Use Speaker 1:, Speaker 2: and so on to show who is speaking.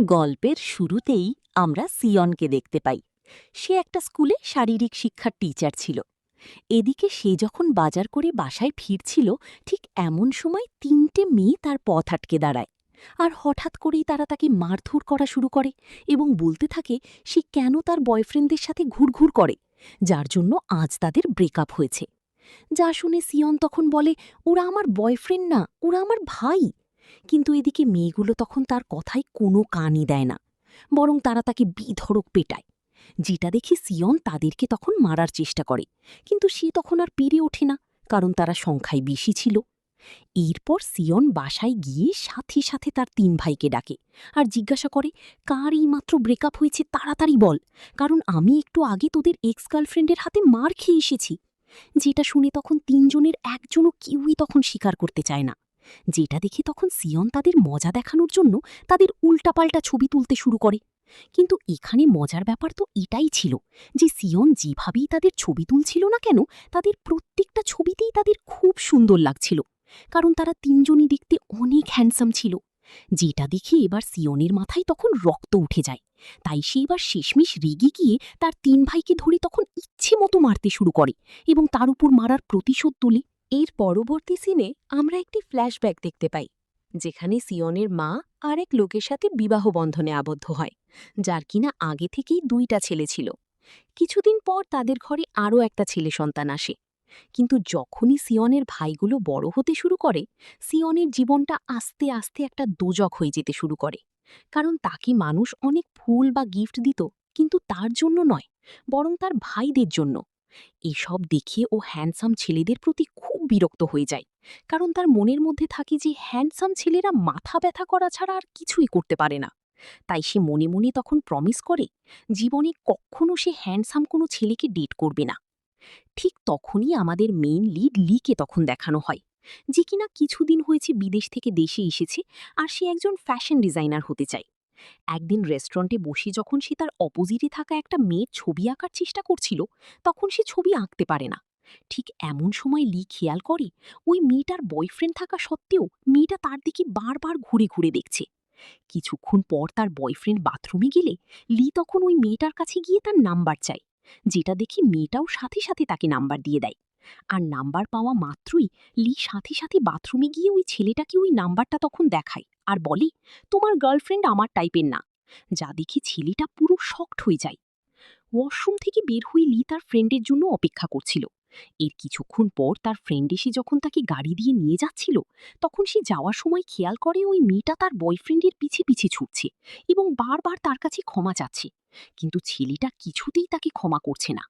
Speaker 1: গল্পের শুরুতেই আমরা সিয়নকে দেখতে পাই। সে একটা স্কুলে শারীরিক শিক্ষার টিচার ছিল। এদিকে সে যখন বাজার করে বাসায় ফিরছিল, ঠিক এমন সময় তিনটে মেয়ে তার পথ আটকে দাঁড়ায়। আর হঠাৎ করেই তারা তাকে মারধর করা শুরু করে এবং বলতে থাকে সে কেন তার বয়ফ্রেন্ডদের সাথে ঘুরঘুর করে, যার জন্য আজ তাদের ব্রেকআপ হয়েছে। যা শুনে সিয়ন তখন বলে, ওরা আমার বয়ফ্রেন্ড না, ওরা আমার ভাই। কিন্তু এদিকে মেয়েগুলো তখন তার কথায় কোনো কানই দেয় না, বরং তারা তাকে বেধড়ক পেটায়। যেটা দেখে সিয়ন তাদেরকে তখন মারার চেষ্টা করে, কিন্তু সে তখন আর পেরে ওঠে না, কারণ তারা সংখ্যায় বেশি ছিল। এরপর সিয়ন বাসায় গিয়ে সাথে সাথে তার তিন ভাইকে ডাকে আর জিজ্ঞাসা করে, কার এই মাত্র ব্রেকআপ হয়েছে তাড়াতাড়ি বল, কারণ আমি একটু আগে তোদের এক্স গার্লফ্রেন্ডের হাতে মার খেয়ে এসেছি। যেটা শুনে তখন তিনজনের একজনও কেউই তখন স্বীকার করতে চায় না। যেটা দেখে তখন সিয়ন তাদের মজা দেখানোর জন্য তাদের উল্টাপাল্টা ছবি তুলতে শুরু করে। কিন্তু এখানে মজার ব্যাপার তো এটাই ছিল যে সিয়ন যেভাবেই তাদের ছবি তুলছিল না কেন, তাদের প্রত্যেকটা ছবিতেই তাদের খুব সুন্দর লাগছিল, কারণ তারা তিনজনই দেখতে অনেক হ্যান্ডসাম ছিল। যেটা দেখে এবার সিয়নের মাথায় তখন রক্ত উঠে যায়। তাই সে এবার শেষমেশ রেগে গিয়ে তার তিন ভাইকে ধরে তখন ইচ্ছে মতো মারতে শুরু করে এবং তার উপর মারার প্রতিশোধ তোলে। এর পরবর্তী সিনে আমরা একটি ফ্ল্যাশব্যাক দেখতে পাই, যেখানে সিয়নের মা আরেক লোকের সাথে বিবাহ বন্ধনে আবদ্ধ হয়, যার কিনা আগে থেকেই দুইটা ছেলে ছিল। কিছুদিন পর তাদের ঘরে আরও একটা ছেলে সন্তান আসে। কিন্তু যখনই সিয়নের ভাইগুলো বড় হতে শুরু করে, সিয়নের জীবনটা আস্তে আস্তে একটা দোজক হয়ে যেতে শুরু করে। কারণ তাকে মানুষ অনেক ফুল বা গিফট দিত, কিন্তু তার জন্য নয়, বরং তার ভাইদের জন্য। এসব দেখে ও হ্যান্ডসাম ছেলেদের প্রতি খুব বিরক্ত হয়ে যায়, কারণ তার মনের মধ্যে থাকে যে হ্যান্ডসাম ছেলেরা মাথা ব্যথা করা ছাড়া আর কিছুই করতে পারে না। তাই সে মনে মনে তখন প্রমিস করে জীবনে কখনো সে হ্যান্ডসাম কোনো ছেলেকে ডেট করবে না। ঠিক তখনই আমাদের মেইন লিড লিকে তখন দেখানো হয়, যে কিনা কিছুদিন হয়েছে বিদেশ থেকে দেশে এসেছে, আর সে একজন ফ্যাশন ডিজাইনার হতে চায়। একদিন রেস্টুরেন্টে বসে যখন সে তার অপোজিটে থাকা একটা মেয়ের ছবি আঁকার চেষ্টা করছিল, তখন সে ছবি আঁকতে পারে না। ঠিক এমন সময় লি খেয়াল করে ওই মেয়েটার বয়ফ্রেন্ড থাকা সত্ত্বেও মেয়েটা তার দিকে বারবার ঘুরে ঘুরে দেখছে। কিছুক্ষণ পর তার বয়ফ্রেন্ড বাথরুমে গেলে লি তখন ওই মেয়েটার কাছে গিয়ে তার নাম্বার চায়। যেটা দেখি মেয়েটাও সাথে সাথে তাকে নাম্বার দিয়ে দেয়। আর নাম্বার পাওয়া মাত্রই লি সাথে সাথে বাথরুমে গিয়ে ওই ছেলেটাকে ওই নাম্বারটা তখন দেখায় আর বলে, তোমার গার্লফ্রেন্ড আমার টাইপের না। যা দেখি ছেলেটা পুরো শকড হয়ে যায়। ওয়াশরুম থেকে বের হয়ে লি তার ফ্রেন্ডের জন্য অপেক্ষা করছিল। এর কিছুক্ষণ পর তার ফ্রেন্ড এসে যখন তাকে গাড়ি দিয়ে নিয়ে যাচ্ছিল, তখন সে যাওয়ার সময় খেয়াল করে ওই মেয়েটা তার বয়ফ্রেন্ডের পিছে পিছে ছুটছে এবং বারবার তার কাছে ক্ষমা চাচ্ছে। কিন্তু ছেলেটা কিছুতেই তাকে ক্ষমা করছে না।